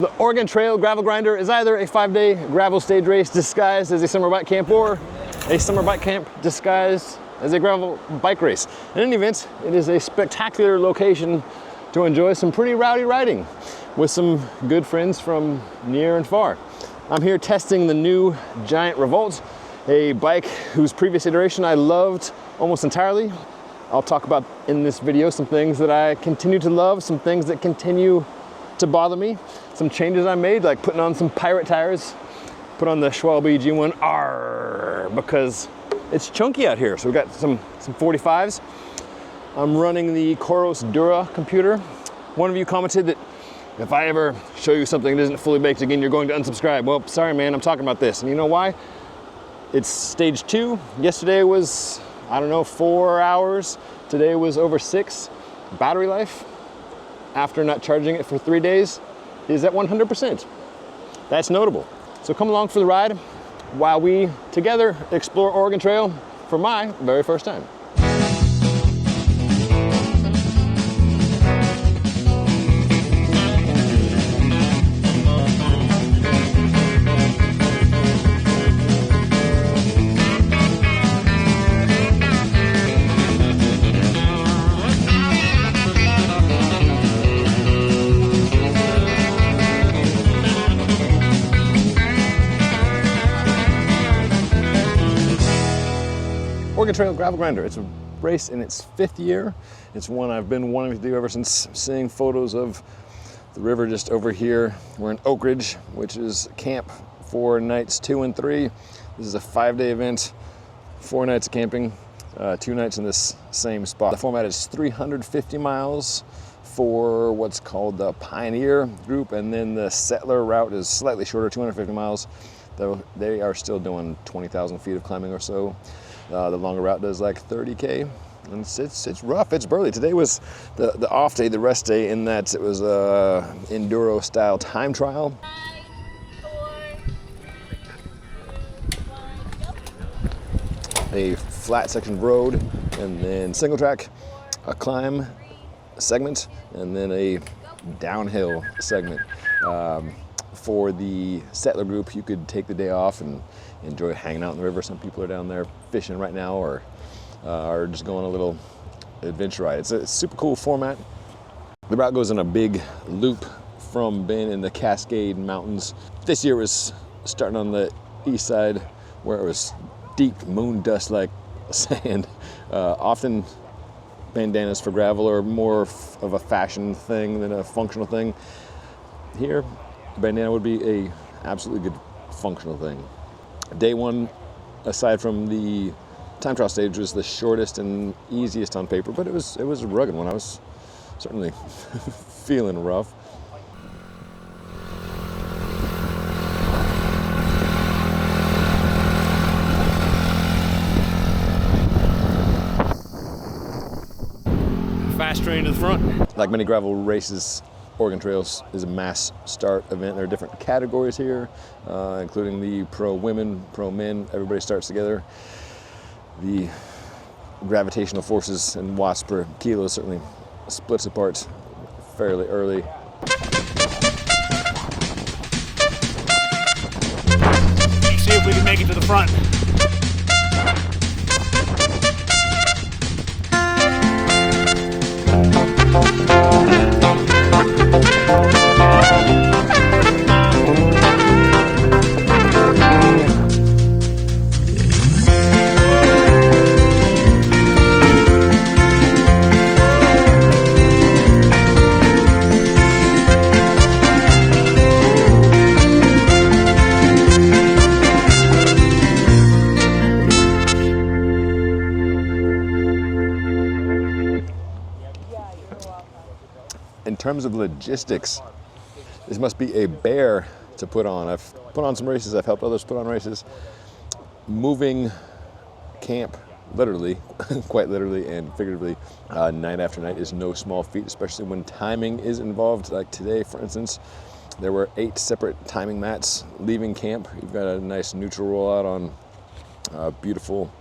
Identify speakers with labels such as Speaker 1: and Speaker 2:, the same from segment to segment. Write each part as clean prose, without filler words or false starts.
Speaker 1: The Oregon Trail Gravel Grinder is either a 5-day gravel stage race disguised as a summer bike camp or a summer bike camp disguised as a gravel bike race. In any event, it is a spectacular location to enjoy some pretty rowdy riding with some good friends from near and far. I'm here testing the new Giant Revolt, a bike whose previous iteration I loved almost entirely. I'll talk about in this video some things that I continue to love, some things that continue to bother me, some changes I made, like putting on some pirate tires, put on the Schwalbe G1 R because it's chunky out here. So we got some 45s. I'm running the Coros Dura computer. One of you commented that if I ever show you something that isn't fully baked again, you're going to unsubscribe. Well, sorry man, I'm talking about this. And you know why? It's stage 2. Yesterday was, I don't know, 4 hours. Today was over 6. Battery life, after not charging it for 3 days, is at 100%. That's notable. So come along for the ride while we together explore Oregon Trail for my very first time. Oregon Trail Gravel Grinder. It's a race in its 5th year. It's one I've been wanting to do ever since seeing photos of the river just over here. We're in Oak Ridge, which is camp for nights 2 and 3. This is a 5-day event, 4 nights of camping, 2 nights in this same spot. The format is 350 miles for what's called the Pioneer group, and then the Settler route is slightly shorter, 250 miles, though they are still doing 20,000 feet of climbing or so. The longer route does like 30K, and it's rough, it's burly. Today was the off day, the rest day, in that it was a enduro style time trial. 5, 4, 3, 2, 1, a flat section of road, and then single track, a climb segment, and then a downhill segment. For the Settler group, you could take the day off and enjoy hanging out in the river. Some people are down there fishing right now, or are just going a little adventure ride. It's a super cool format. The route goes in a big loop from being in the Cascade Mountains. This year was starting on the east side where it was deep moon dust like sand. Often bandanas for gravel are more of a fashion thing than a functional thing. Here, bandana would be a absolutely good functional thing. Day 1, aside from the time trial stage, was the shortest and easiest on paper, but it was a rugged one. I was certainly feeling rough. Fast train to the front. Like many gravel races, Oregon Trails is a mass start event. There are different categories here, including the pro women, pro men. Everybody starts together. The gravitational forces and watts per kilo certainly splits apart fairly early.
Speaker 2: Let's see if we can make it to the front.
Speaker 1: In terms of logistics, this must be a bear to put on. I've put on some races, I've helped others put on races. Moving camp, literally, quite literally and figuratively, night after night is no small feat, especially when timing is involved. Like today, for instance, there were 8 separate timing mats leaving camp. You've got a nice neutral rollout on a beautiful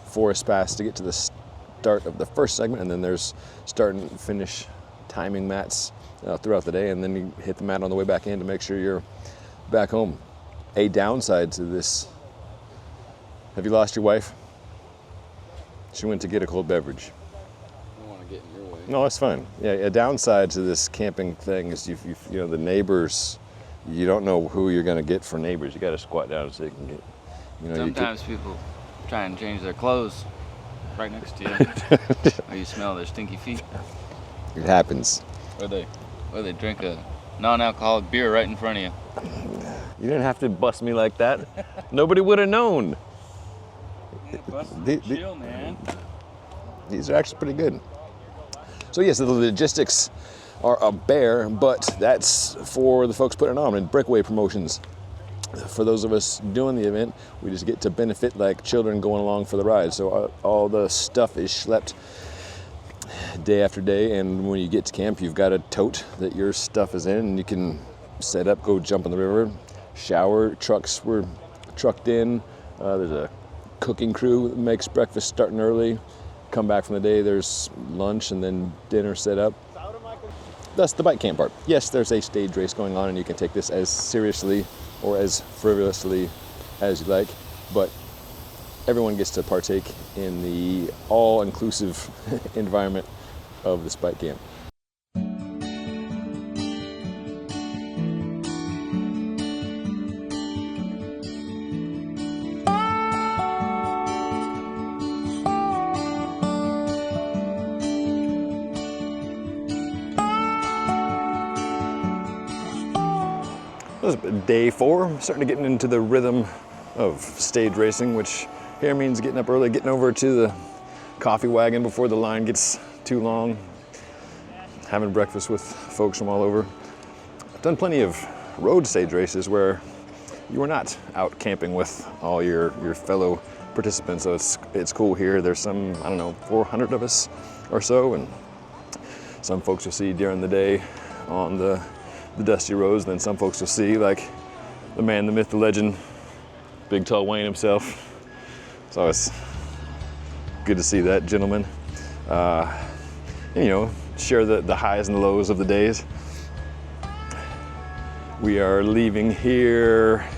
Speaker 1: forest pass to get to the start of the first segment, and then there's start and finish timing mats throughout the day, and then you hit the mat on the way back in to make sure you're back home. A downside to this, have you lost your wife? She went to get a cold beverage.
Speaker 3: I don't want to get in your way.
Speaker 1: No, that's fine. Yeah, a downside to this camping thing is you know, the neighbors, you don't know who you're going to get for neighbors. You got to squat down so you can get, you know.
Speaker 3: Sometimes people try and change their clothes right next to you. Or you smell their stinky feet.
Speaker 1: It happens.
Speaker 3: Or they drink a non-alcoholic beer right in front of you.
Speaker 1: You didn't have to bust me like that. Nobody would have known.
Speaker 3: Chill, man.
Speaker 1: These are actually pretty good. So yes, the logistics are a bear, but that's for the folks putting it on and breakaway promotions. For those of us doing the event, we just get to benefit like children going along for the ride. So all the stuff is schlepped day after day, and when you get to camp, you've got a tote that your stuff is in, and you can set up, go jump in the river, shower. Trucks were trucked in. There's a cooking crew that makes breakfast starting early. Come back from the day, there's lunch and then dinner set up. That's the bike camp part. Yes, there's a stage race going on, and you can take this as seriously or as frivolously as you like, but everyone gets to partake in the all-inclusive environment of this bike camp. This is day 4, starting to get into the rhythm of stage racing, which here means getting up early, getting over to the coffee wagon before the line gets too long, having breakfast with folks from all over. I've done plenty of road stage races where you are not out camping with all your fellow participants, so it's cool here. There's some, I don't know, 400 of us or so, and some folks you'll see during the day on the dusty roads, and then some folks you'll see like the man, the myth, the legend, Big Tall Wayne himself. So it's good to see that gentleman. You know, share the highs and the lows of the days. We are leaving here,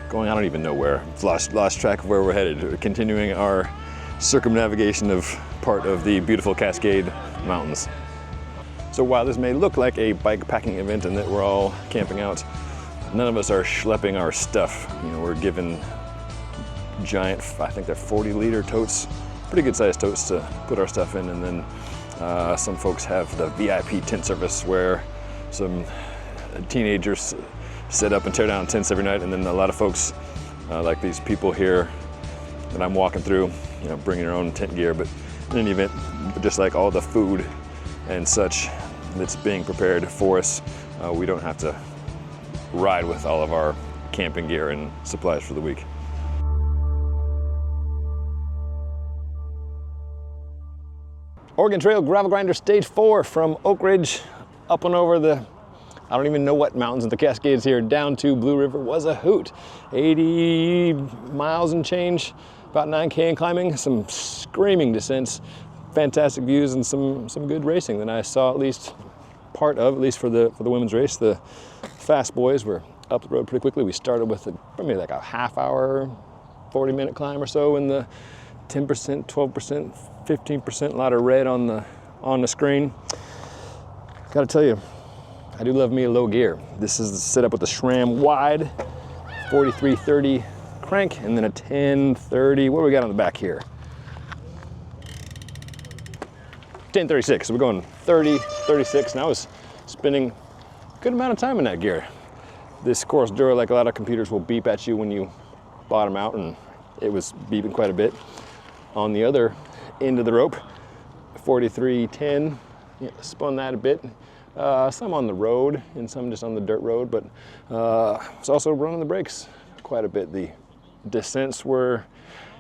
Speaker 1: going, I don't even know where. Lost track of where we're headed. Continuing our circumnavigation of part of the beautiful Cascade Mountains. So while this may look like a bike packing event and that we're all camping out, none of us are schlepping our stuff. You know, we're given giant, I think they're 40-liter totes, pretty good sized totes to put our stuff in, and then some folks have the VIP tent service where some teenagers set up and tear down tents every night, and then a lot of folks, like these people here that I'm walking through, you know, bringing their own tent gear. But in any event, just like all the food and such that's being prepared for us, we don't have to ride with all of our camping gear and supplies for the week. Oregon Trail Gravel Grinder Stage 4 from Oak Ridge up and over the, I don't even know what mountains of the Cascades here, down to Blue River was a hoot. 80 miles and change, about 9K in climbing, some screaming descents, fantastic views, and some good racing that I saw at least part of, at least for the women's race. The fast boys were up the road pretty quickly. We started with maybe like a half hour, 40-minute climb or so in the 10%, 12%, 15%, a lot of red on the screen. Gotta tell you, I do love me a low gear. This is set up with the SRAM wide, 4330 crank, and then a 1030, what do we got on the back here? 1036, so we're going 30, 36, and I was spending a good amount of time in that gear. This Coros Dura, like a lot of computers, will beep at you when you bottom out, and it was beeping quite a bit. On the other end of the rope, 4310, yeah, spun that a bit. Some on the road and some just on the dirt road, but it's also running the brakes quite a bit. The descents were,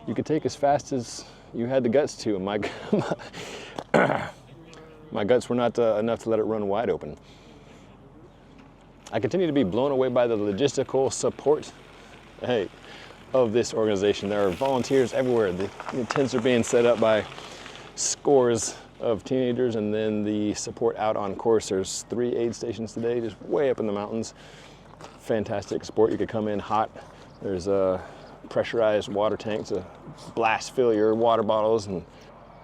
Speaker 1: you could take as fast as you had the guts to, and my guts were not enough to let it run wide open. I continue to be blown away by the logistical support of this organization. There are volunteers everywhere. The tents are being set up by scores of teenagers, and then the support out on course. There's 3 aid stations today, just way up in the mountains. Fantastic support. You could come in hot. There's pressurized water tanks to blast fill your water bottles, and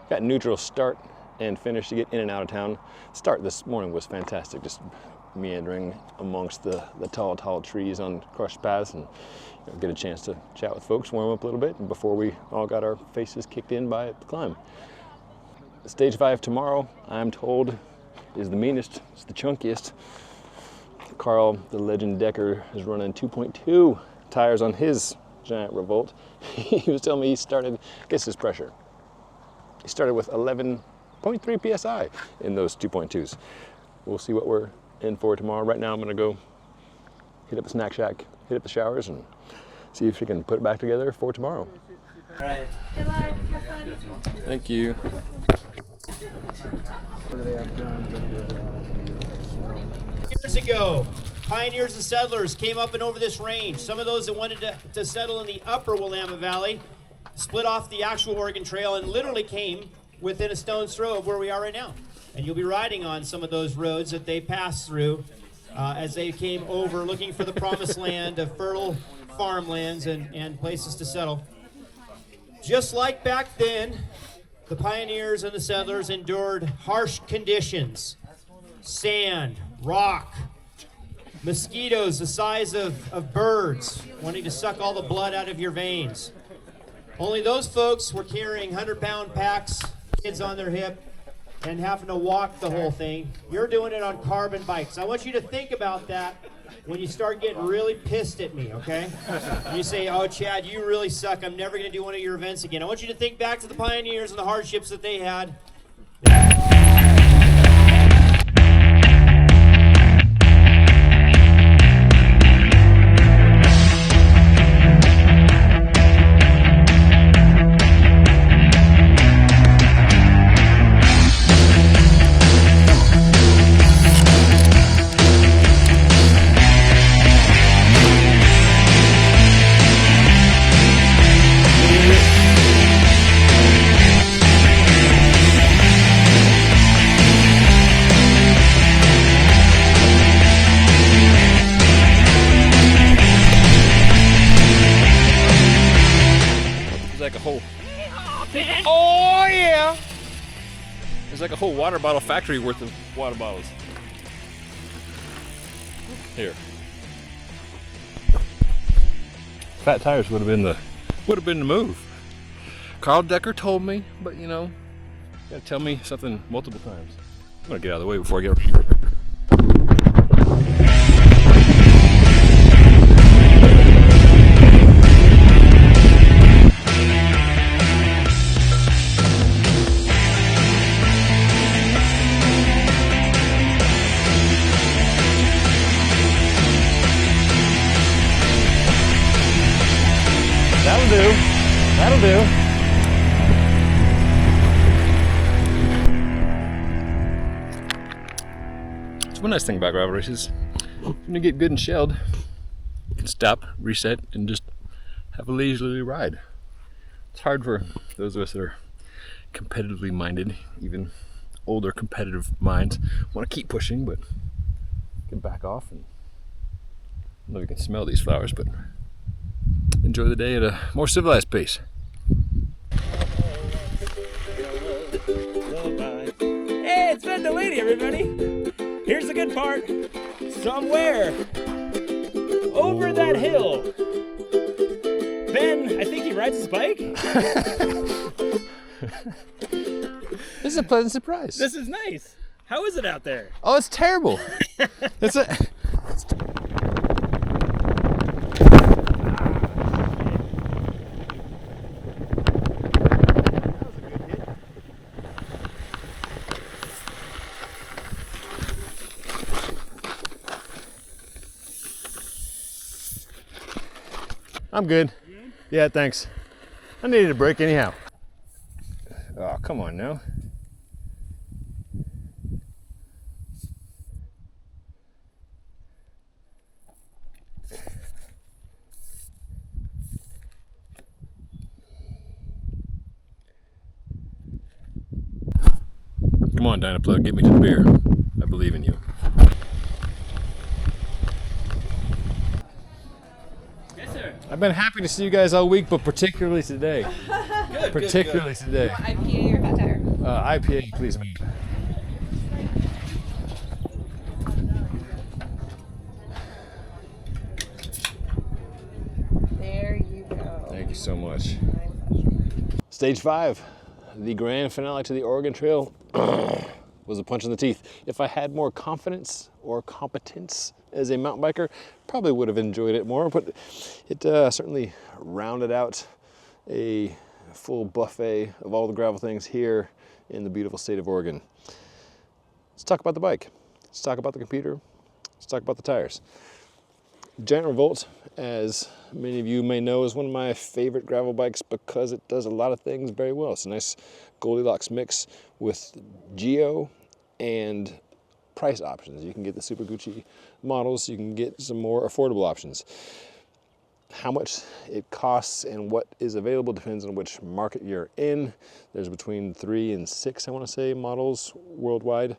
Speaker 1: got neutral start and finish to get in and out of town. Start this morning was fantastic, just meandering amongst the tall trees on crushed paths, and get a chance to chat with folks, warm up a little bit before we all got our faces kicked in by the climb. Stage 5 tomorrow, I'm told, is the meanest, it's the chunkiest. Carl, the legend Decker, is running 2.2 tires on his Giant Revolt. He was telling me he started, guess his pressure. He started with 11.3 PSI in those 2.2s. We'll see what we're in for tomorrow. Right now I'm gonna go hit up the snack shack, hit up the showers, and see if we can put it back together for tomorrow.
Speaker 2: All right.
Speaker 1: Thank you.
Speaker 4: Years ago, pioneers and settlers came up and over this range. Some of those that wanted to settle in the upper Willamette Valley split off the actual Oregon Trail and literally came within a stone's throw of where we are right now. And you'll be riding on some of those roads that they passed through as they came over looking for the promised land of fertile farmlands and places to settle. Just like back then, the pioneers and the settlers endured harsh conditions. Sand, rock, mosquitoes the size of birds wanting to suck all the blood out of your veins. Only those folks were carrying 100-pound packs, kids on their hip, and having to walk the whole thing. You're doing it on carbon bikes. I want you to think about that when you start getting really pissed at me, okay? And you say, oh, Chad, you really suck. I'm never going to do one of your events again. I want you to think back to the pioneers and the hardships that they had.
Speaker 1: Oh yeah! There's like a whole water bottle factory worth of water bottles. Here. Fat tires would have been the move. Carl Decker told me, but you know, you gotta tell me something multiple times. I'm gonna get out of the way before I get. That'll do. So one nice thing about gravel races, when you get good and shelled, you can stop, reset, and just have a leisurely ride. It's hard for those of us that are competitively minded, even older competitive minds, want to keep pushing, but can back off. And I don't know if you can smell these flowers, but enjoy the day at a more civilized pace.
Speaker 5: Hey, it's Ben Delaney, everybody. Here's the good part. Somewhere over that hill, Ben, I think he rides his bike.
Speaker 1: This is a pleasant surprise.
Speaker 5: This is nice. How is it out there?
Speaker 1: Oh, it's terrible. I'm good. Yeah, thanks. I needed a break anyhow. Oh, come on now. on, Dynaplug, get me to the beer. I believe in you.
Speaker 5: Yes, sir.
Speaker 1: I've been happy to see you guys all week, but particularly today. Particularly today.
Speaker 6: IPA or fat tire?
Speaker 1: IPA, please, man.
Speaker 6: There you go.
Speaker 1: Thank you so much. Stage 5, the grand finale to the Oregon Trail, was a punch in the teeth. If I had more confidence or competence as a mountain biker, probably would have enjoyed it more, but it certainly rounded out a full buffet of all the gravel things here in the beautiful state of Oregon. Let's talk about the bike. Let's talk about the computer. Let's talk about the tires. Giant Revolt, as many of you may know, is one of my favorite gravel bikes because it does a lot of things very well. It's a nice Goldilocks mix with geo and price options. You can get the Super Gucci models, you can get some more affordable options. How much it costs and what is available depends on which market you're in. There's between 3 and 6, I want to say, models worldwide.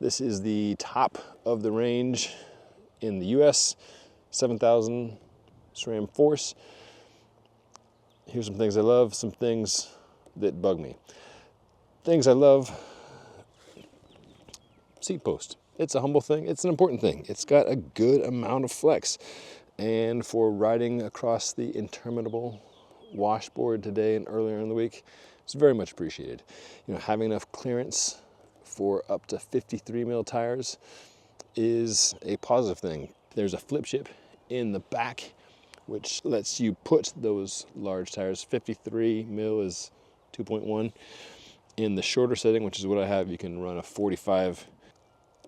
Speaker 1: This is the top of the range in the US, 7,000 SRAM Force. Here's some things I love, some things that bug me. Things I love: seat post. It's a humble thing, it's an important thing. It's got a good amount of flex. And for riding across the interminable washboard today and earlier in the week, it's very much appreciated. You know, having enough clearance for up to 53 mil tires is a positive thing. There's a flip chip in the back which lets you put those large tires. 53 mil is 2.1. In the shorter setting, which is what I have, you can run a 45.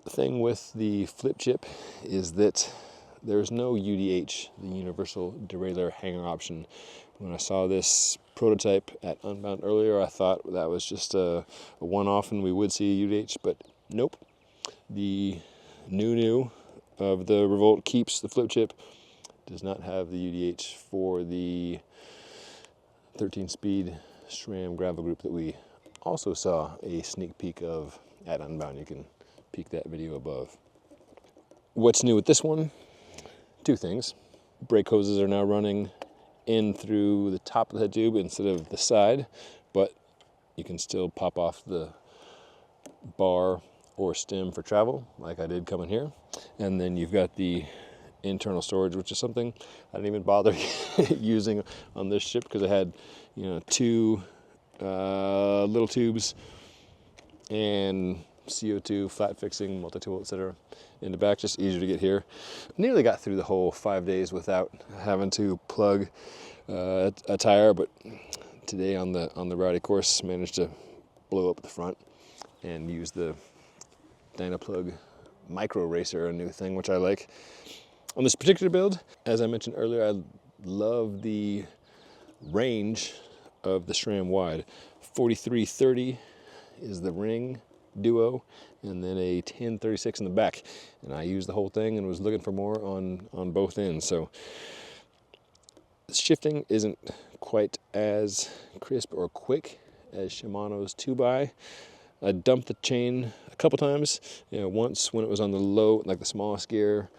Speaker 1: The thing with the flip chip is that there's no UDH, the universal derailleur hanger option. When I saw this prototype at Unbound earlier, I thought that was just a one-off and we would see a UDH, but nope. The new of the Revolt keeps the flip chip, does not have the UDH for the 13-speed SRAM gravel group that we also saw a sneak peek of at Unbound. You can peek that video above. What's new with this one? Two things. Brake hoses are now running in through the top of the head tube instead of the side, but you can still pop off the bar or stem for travel, like I did coming here. And then you've got the internal storage, which is something I didn't even bother using on this ship because I had, you know, 2 little tubes and CO2, flat fixing, multi-tool, etc. in the back, just easier to get here. Nearly got through the whole 5 days without having to plug a tire, but today on the rowdy course managed to blow up the front and use the Dynaplug Micro Racer, a new thing which I like. On this particular build, as I mentioned earlier, I love the range of the SRAM wide. 4330 is the ring duo, and then a 1036 in the back. And I used the whole thing and was looking for more on both ends. So the shifting isn't quite as crisp or quick as Shimano's 2x. I dumped the chain a couple times. You know, once when it was on the low, like the smallest gear,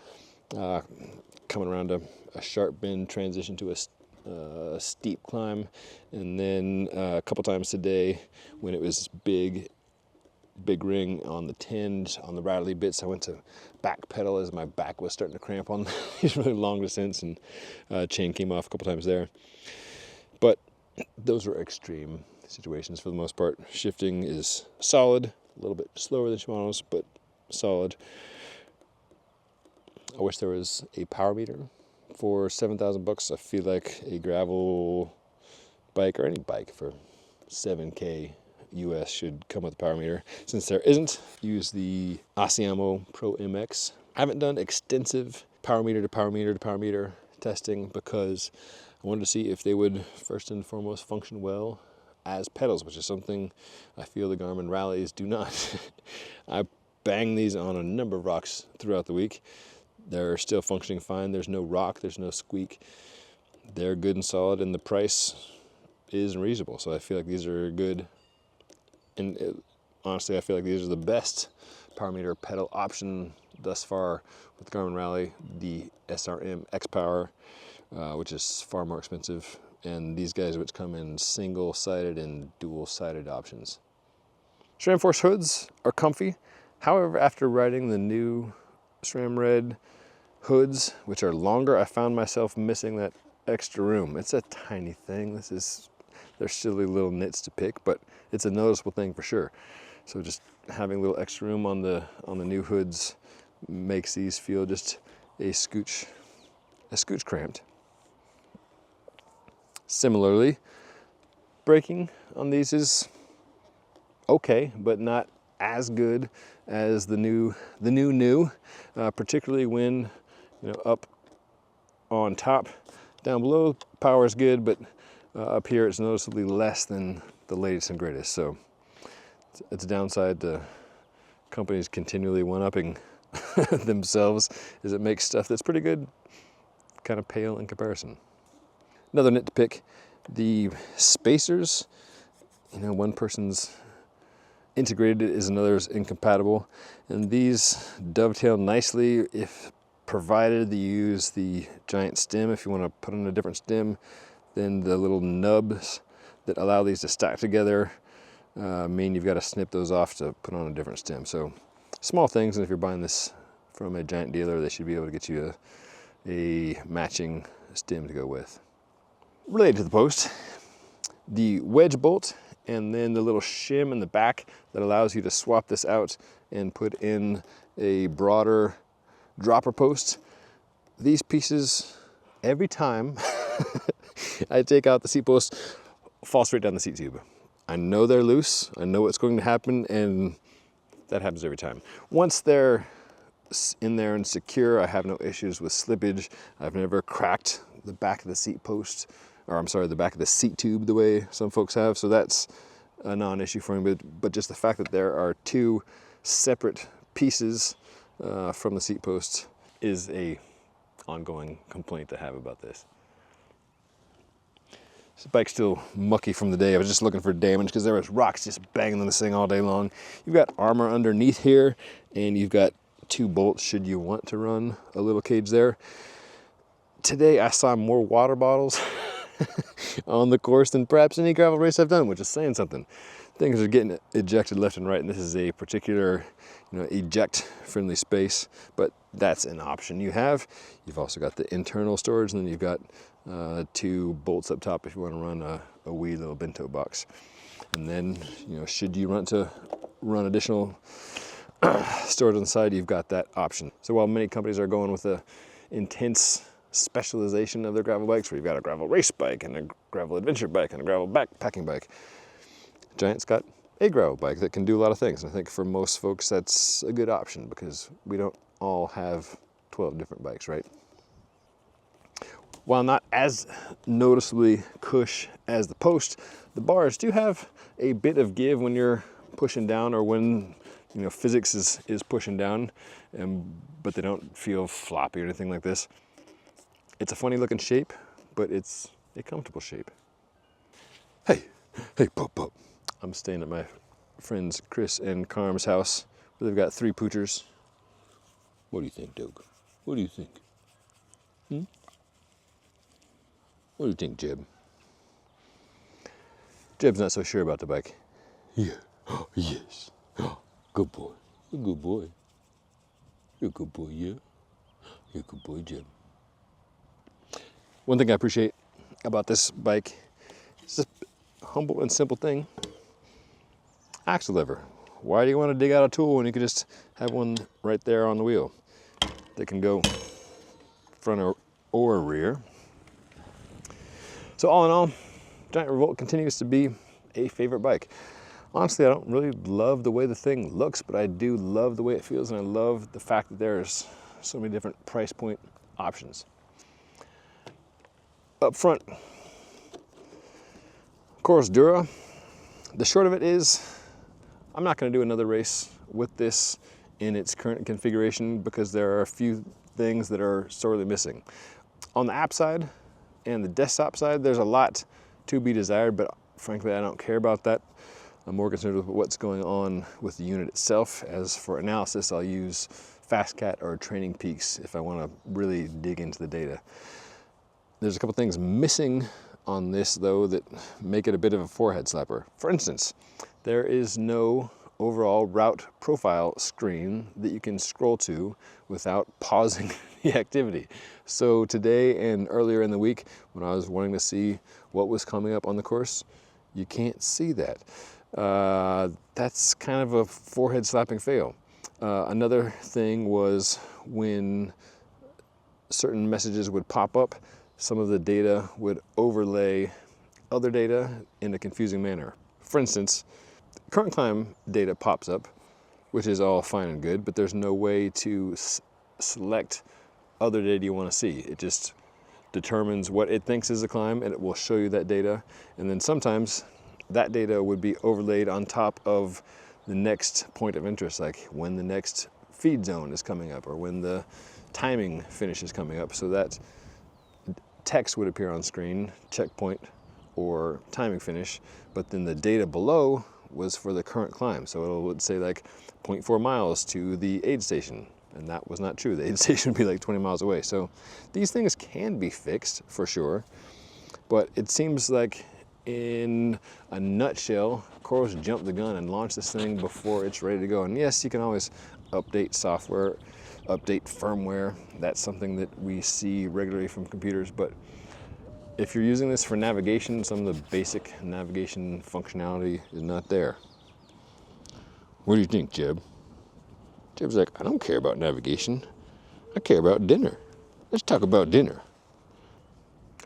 Speaker 1: coming around a sharp bend, transition to a steep climb, and then a couple times today when it was big ring on the tinge, on the rattly bits, I went to back pedal as my back was starting to cramp on these really long descents, and chain came off a couple times there. But those were extreme situations for the most part. Shifting is solid, a little bit slower than Shimano's, but solid. I wish there was a power meter for $7,000. I feel like a gravel bike, or any bike for $7K US, should come with a power meter. Since there isn't, use the Asiamo Pro MX. I haven't done extensive power meter to power meter to power meter testing because I wanted to see if they would first and foremost function well as pedals, which is something I feel the Garmin Rallies do not. I bang these on a number of rocks throughout the week. They're still functioning fine. There's no rock, there's no squeak. They're good and solid, and the price is reasonable. So I feel like these are good. And honestly, I feel like these are the best power meter pedal option thus far with Garmin Rally, the SRM X Power, which is far more expensive, and these guys which come in single-sided and dual-sided options. SRAM Force hoods are comfy. However, after riding the new SRAM Red hoods, which are longer, I found myself missing that extra room. It's a tiny thing. They're silly little nits to pick, but it's a noticeable thing for sure. So just having a little extra room on the new hoods makes these feel just a scooch cramped. Similarly, braking on these is okay, but not as good as the new, particularly when, you know, up on top. Down below, power is good, but up here it's noticeably less than the latest and greatest. So it's a downside to companies continually one-upping themselves, is it makes stuff that's pretty good kind of pale in comparison. Another nit to pick, the spacers. You know, one person's integrated is another's incompatible, and these dovetail nicely if provided you use the Giant stem. If you want to put on a different stem, then the little nubs that allow these to stack together mean you've got to snip those off to put on a different stem. So small things, and if you're buying this from a Giant dealer, they should be able to get you a matching stem to go with. Related to the post, the wedge bolt and then the little shim in the back that allows you to swap this out and put in a broader dropper post. These pieces, every time I take out the seat post, fall straight down the seat tube. I know they're loose, I know what's going to happen, and that happens every time. Once they're in there and secure, I have no issues with slippage. I've never cracked the back of the seat post, or I'm sorry, the back of the seat tube the way some folks have, so that's a non-issue for me, but just the fact that there are two separate pieces from the seat post is a ongoing complaint to have about this. This bike's still mucky from the day. I was just looking for damage because there was rocks just banging on this thing all day long. You've got armor underneath here, and you've got two bolts should you want to run a little cage there. Today I saw more water bottles on the course than perhaps any gravel race I've done, which is saying something. Things are getting ejected left and right, and this is a particular, you know, eject friendly space, but that's an option you have. You've also got the internal storage, and then you've got two bolts up top if you want to run a wee little bento box. And then, you know, should you want to run additional storage on the side, you've got that option. So while many companies are going with the intense specialization of their gravel bikes, where you've got a gravel race bike and a gravel adventure bike and a gravel backpacking bike, Giant's got a gravel bike that can do a lot of things. And I think for most folks that's a good option, because we don't all have 12 different bikes, right? While not as noticeably cush as the post, the bars do have a bit of give when you're pushing down, or when, you know, physics is pushing down, but they don't feel floppy or anything like this. It's a funny looking shape, but it's a comfortable shape. Hey, pop. I'm staying at my friends Chris and Carm's house, where they've got 3 poochers. What do you think, Doug? What do you think? What do you think, Jeb? Jeb's not so sure about the bike. Yeah. Oh, yes. Oh, good boy. You're a good boy. You're a good boy, yeah. You're a good boy, Jeb. One thing I appreciate about this bike is this humble and simple thing. Axle lever. Why do you want to dig out a tool when you can just have one right there on the wheel that can go front or rear? So all in all, Giant Revolt continues to be a favorite bike. Honestly, I don't really love the way the thing looks, but I do love the way it feels, and I love the fact that there's so many different price point options. Up front, Coros Dura. The short of it is, I'm not going to do another race with this in its current configuration because there are a few things that are sorely missing. On the app side and the desktop side, there's a lot to be desired, but frankly, I don't care about that. I'm more concerned with what's going on with the unit itself. As for analysis, I'll use FastCat or Training Peaks if I want to really dig into the data. There's a couple things missing on this though that make it a bit of a forehead slapper. For instance, there is no overall route profile screen that you can scroll to without pausing the activity. So today and earlier in the week, when I was wanting to see what was coming up on the course, you can't see that. That's kind of a forehead slapping fail. Another thing was when certain messages would pop up, some of the data would overlay other data in a confusing manner. For instance, current climb data pops up, which is all fine and good, but there's no way to select other data you want to see. It just determines what it thinks is a climb and it will show you that data. And then sometimes that data would be overlaid on top of the next point of interest, like when the next feed zone is coming up or when the timing finish is coming up. So that text would appear on screen, checkpoint or timing finish, but then the data below was for the current climb. So it would say like 0.4 miles to the aid station. And that was not true. The aid station would be like 20 miles away. So these things can be fixed for sure, but it seems like in a nutshell, Coros jumped the gun and launched this thing before it's ready to go. And yes, you can always update software, update firmware. That's something that we see regularly from computers. But if you're using this for navigation, some of the basic navigation functionality is not there. What do you think, Jeb? Jeb's like, I don't care about navigation. I care about dinner. Let's talk about dinner.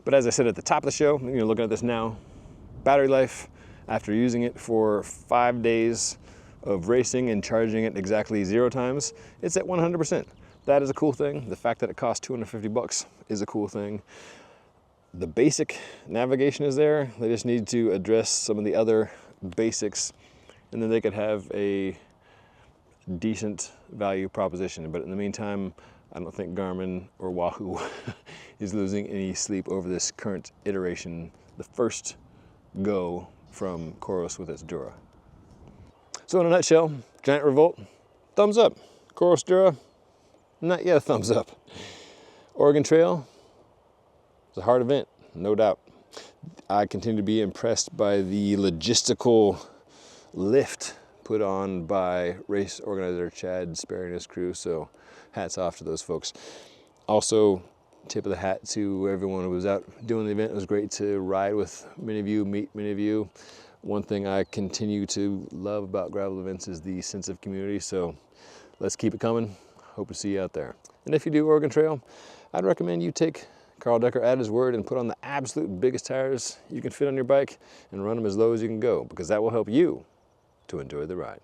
Speaker 1: But as I said at the top of the show, you're looking at this now, battery life, after using it for 5 days of racing and charging it exactly 0 times, it's at 100%. That is a cool thing. The fact that it costs $250 is a cool thing. The basic navigation is there. They just need to address some of the other basics, and then they could have a decent value proposition. But in the meantime, I don't think Garmin or Wahoo is losing any sleep over this current iteration, the first go from Coros with its Dura. So in a nutshell, Giant Revolt, thumbs up. Coros Dura, not yet a thumbs up. Oregon Trail, it's a hard event, no doubt. I continue to be impressed by the logistical lift put on by race organizer Chad Sperry and his crew, so hats off to those folks. Also, tip of the hat to everyone who was out doing the event. It was great to ride with many of you, meet many of you. One thing I continue to love about gravel events is the sense of community, so let's keep it coming. Hope to see you out there. And if you do Oregon Trail, I'd recommend you take Carl Decker at his word and put on the absolute biggest tires you can fit on your bike and run them as low as you can go, because that will help you to enjoy the ride.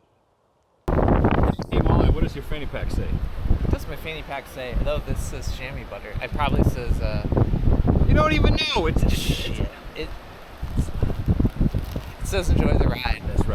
Speaker 1: Hey Molly, what does your fanny pack say?
Speaker 7: What does my fanny pack say? Though this says chamois butter. It probably says,
Speaker 1: You don't even know.
Speaker 7: it says enjoy the ride.
Speaker 1: That's right.